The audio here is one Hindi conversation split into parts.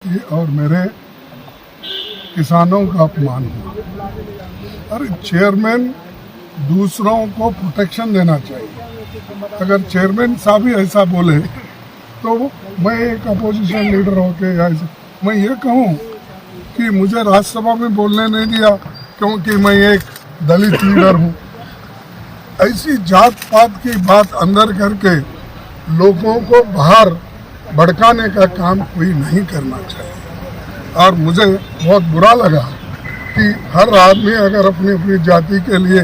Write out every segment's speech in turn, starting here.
और मेरे किसानों का अपमान हुआ। अरे चेयरमैन दूसरों को प्रोटेक्शन देना चाहिए। अगर चेयरमैन साहब ही ऐसा बोले तो मैं एक अपोजिशन लीडर होके मैं ये कहूँ कि मुझे राज्यसभा में बोलने नहीं दिया क्योंकि मैं एक दलित लीडर हूँ। ऐसी जात पात की बात अंदर करके लोगों को बाहर भड़काने का काम कोई नहीं करना चाहिए। और मुझे बहुत बुरा लगा कि हर आदमी अगर अपनी अपनी जाति के लिए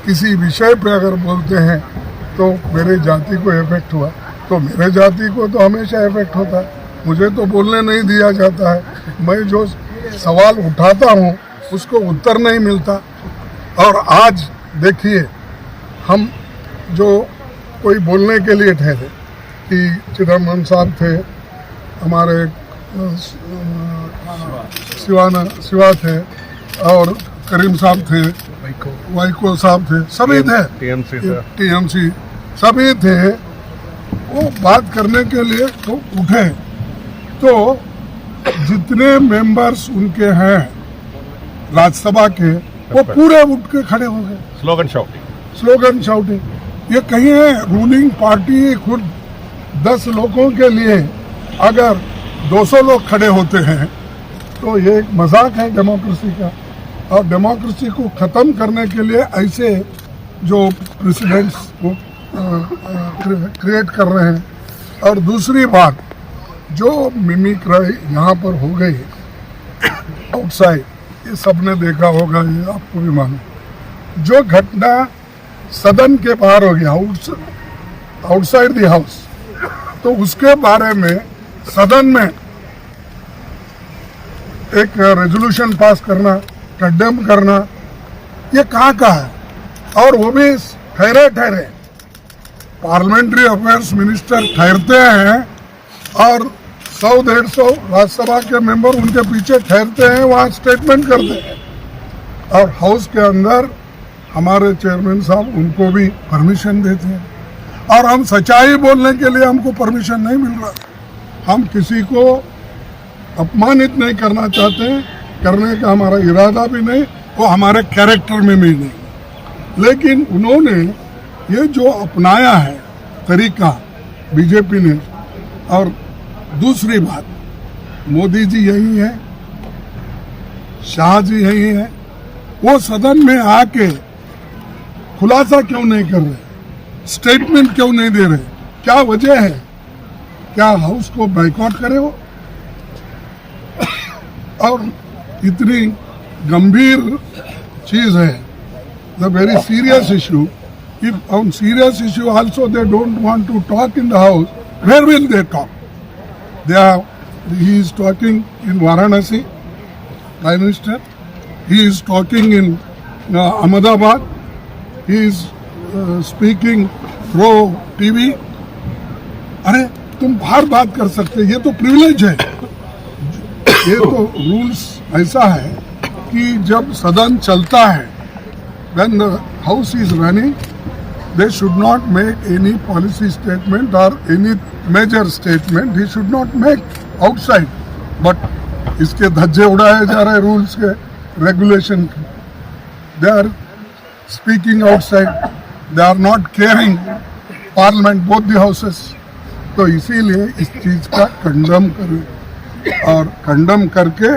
किसी विषय पे अगर बोलते हैं तो मेरे जाति को इफेक्ट हुआ, तो मेरे जाति को तो हमेशा इफेक्ट होता है। मुझे तो बोलने नहीं दिया जाता है। मैं जो सवाल उठाता हूँ उसको उत्तर नहीं मिलता। और आज देखिए, हम जो कोई बोलने के लिए ठहरे कि चिदम्बरम साहब थे, हमारे शिवा थे और करीम साहब थे, वाइको साहब थे, सभी थे, टीएमसी सभी थे। वो बात करने के लिए तो उठे, तो जितने मेंबर्स उनके हैं राज्यसभा के वो पूरे उठ के खड़े हो गए। Slogan shouting. ये कहीं है रूलिंग पार्टी खुद 10 लोगों के लिए अगर 200 लोग खड़े होते हैं तो ये एक मजाक है डेमोक्रेसी का। और डेमोक्रेसी को ख़त्म करने के लिए ऐसे जो प्रेसिडेंट्स को क्रिएट कर रहे हैं। और दूसरी बात, जो मिमिक्री यहाँ पर हो गई आउटसाइड, ये सबने देखा होगा, ये आपको भी मालूम। जो घटना सदन के बाहर हो गया, आउटसाइड द हाउस, तो उसके बारे में सदन में एक रेजोल्यूशन पास करना, कंडेम करना, ये कहाँ का है? और वो भी ठहरे पार्लियामेंट्री अफेयर्स मिनिस्टर ठहरते हैं और 100-150 राज्यसभा के मेंबर उनके पीछे ठहरते हैं, वहाँ स्टेटमेंट करते हैं। और हाउस के अंदर हमारे चेयरमैन साहब उनको भी परमिशन देते हैं। और हम सच्चाई बोलने के लिए हमको परमिशन नहीं मिल रहा। हम किसी को अपमानित नहीं करना चाहते हैं, करने का हमारा इरादा भी नहीं, वो हमारे कैरेक्टर में भी नहीं। लेकिन उन्होंने ये जो अपनाया है तरीका बीजेपी ने, और दूसरी बात, मोदी जी यही है, शाह जी यही है, वो सदन में आके खुलासा क्यों नहीं कर रहे, स्टेटमेंट क्यों नहीं दे रहे? क्या वजह है? क्या हाउस को बाइकआउट करे वो? और इतनी गंभीर चीज है, the very serious issue. If on serious issue also they don't want to talk in the house, where will they talk? He is talking in Varanasi, Prime Minister. He is talking in Ahmedabad. He is speaking through TV. अरे तुम बाहर बात कर सकते, ये तो प्रिविलेज है। ये तो रूल्स ऐसा है कि जब सदन चलता है, when the house is running, they should not make any policy statement or any major statement. He should not make outside. But इसके धज्जे उड़ाए जा रहे रूल्स के, रेगुलेशन के। They are speaking outside. They are not caring Parliament, both the houses. तो इसीलिए इस चीज का कंडम करें, और कंडम करके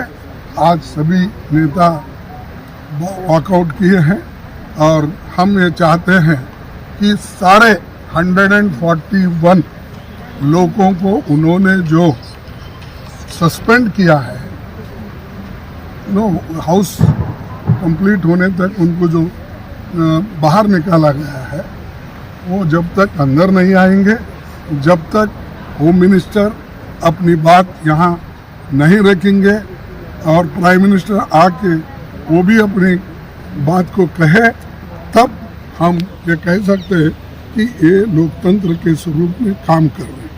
आज सभी नेता वॉकआउट किए हैं। और हम ये चाहते हैं कि सारे 141 लोगों को उन्होंने जो सस्पेंड किया है, हाउस कंप्लीट होने तक उनको जो बाहर निकाला गया है, वो जब तक अंदर नहीं आएंगे, जब तक होम मिनिस्टर अपनी बात यहाँ नहीं रखेंगे और प्राइम मिनिस्टर आके वो भी अपनी बात को कहे, तब हम ये कह सकते हैं कि ये लोकतंत्र के स्वरूप में काम कर रहे हैं।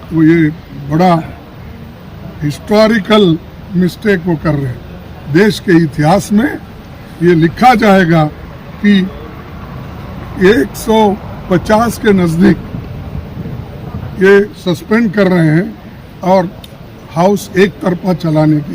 तो ये बड़ा हिस्टोरिकल मिस्टेक वो कर रहे हैं। देश के इतिहास में ये लिखा जाएगा कि 150 के नज़दीक ये सस्पेंड कर रहे हैं और हाउस एक तरफा चलाने की